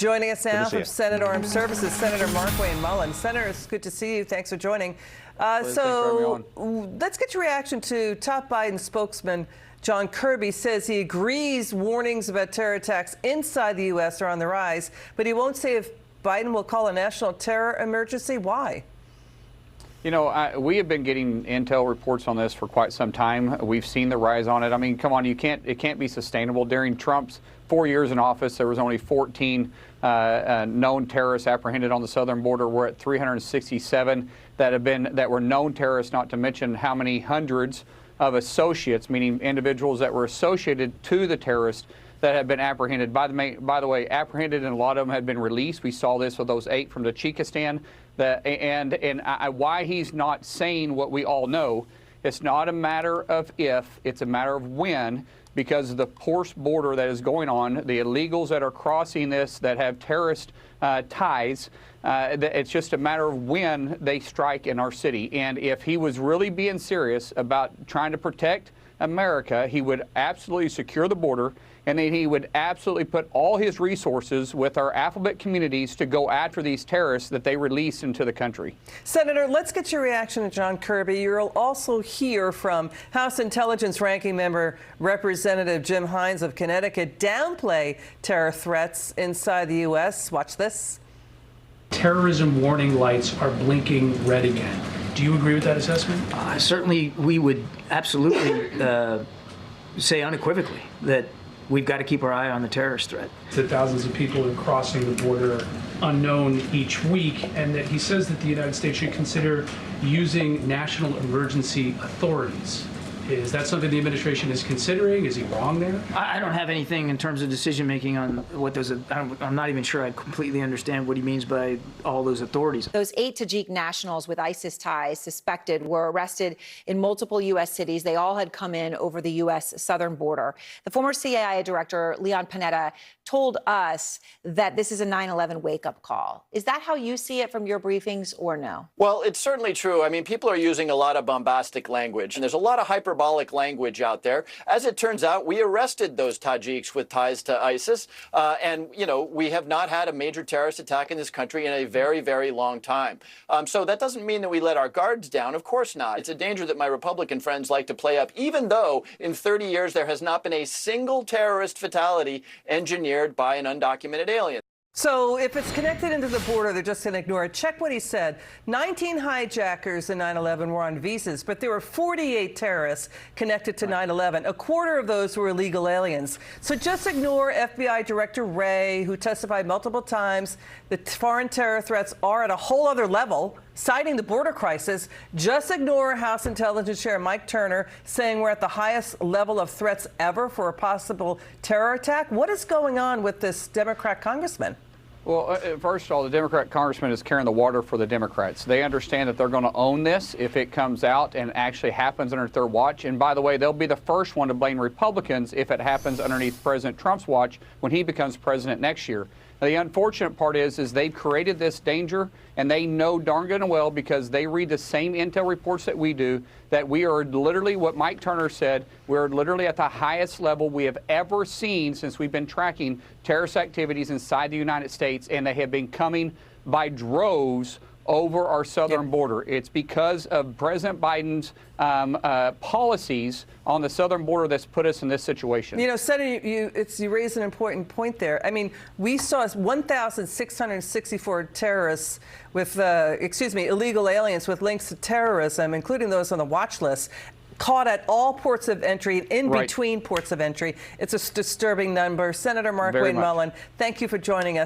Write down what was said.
Joining us now from Senate Armed Services, Senator Mark Wayne Mullin. Senator, it's good to see you. Thanks for joining. So let's get your reaction to top Biden spokesman John Kirby says he agrees warnings about terror attacks inside the U.S. are on the rise, but he won't say if Biden will call a national terror emergency. Why? You know, we have been getting intel reports on this for quite some time. We've seen the rise on it. I mean, come on, it can't be sustainable. During Trump's 4 years in office, there was only 14 known terrorists apprehended on the southern border. We're at 367 that were known terrorists, not to mention how many hundreds of associates, meaning individuals that were associated to the terrorists, that have been apprehended. By the way, apprehended, and a lot of them had been released. We saw this with those 8 from Tajikistan. Why he's not saying what we all know. It's not a matter of if, it's a matter of when, because of the porous border that is going on, the illegals that are crossing this that have terrorist ties. It's just a matter of when they strike in our city. And if he was really being serious about trying to protect America, he would absolutely secure the border, and then he would absolutely put all his resources with our alphabet communities to go after these terrorists that they release into the country. Senator, let's get your reaction to John Kirby. You'll also hear from House Intelligence Ranking Member Representative Jim Hines of Connecticut downplay terror threats inside the U.S. Watch this. Terrorism warning lights are blinking red again. Do you agree with that assessment? Certainly, we would absolutely say unequivocally that we've got to keep our eye on the terrorist threat. That thousands of people are crossing the border unknown each week, and that he says that the United States should consider using national emergency authorities. Is that something the administration is considering? Is he wrong there? I don't have anything in terms of decision making on what those. I'm not even sure I completely understand what he means by all those authorities. Those 8 Tajik nationals with ISIS ties suspected were arrested in multiple U.S. cities. They all had come in over the U.S. southern border. The former CIA director, Leon Panetta, told us that this is a 9/11 wake-up call. Is that how you see it from your briefings, or no? Well, it's certainly true. I mean, people are using a lot of bombastic language, and there's a lot of hyperbolic language out there. As it turns out, we arrested those Tajiks with ties to ISIS, and, you know, we have not had a major terrorist attack in this country in a very, very long time. So that doesn't mean that we let our guards down. Of course not. It's a danger that my Republican friends like to play up, even though in 30 years there has not been a single terrorist fatality engineered by an undocumented alien. So if it's connected into the border, they're just going to ignore it. Check what he said. 19 hijackers in 9/11 were on visas, but there were 48 terrorists connected to 9/11. A quarter of those were illegal aliens. So just ignore FBI Director Wray, who testified multiple times that foreign terror threats are at a whole other level, citing the border crisis. Just ignore House Intelligence Chair Mike Turner saying we're at the highest level of threats ever for a possible terror attack. What is going on with this Democrat congressman? Well, first of all, the Democrat congressman is carrying the water for the Democrats. They understand that they're going to own this if it comes out and actually happens under their watch. And by the way, they'll be the first one to blame Republicans if it happens underneath President Trump's watch when he becomes president next year. Now, the unfortunate part is they've created this danger, and they know darn good and well, because they read the same intel reports that we do, that we are literally, what Mike Turner said, we're literally at the highest level we have ever seen since we've been tracking terrorist activities inside the United States, and they have been coming by droves over our southern border. It's because of President Biden's policies on the southern border that's put us in this situation. You know, Senator, you raised an important point there. I mean, we saw 1,664 terrorists with, illegal aliens with links to terrorism, including those on the watch list, caught at all ports of entry, in between ports of entry. It's a disturbing number. Senator Mark Wayne Mullin, thank you for joining us.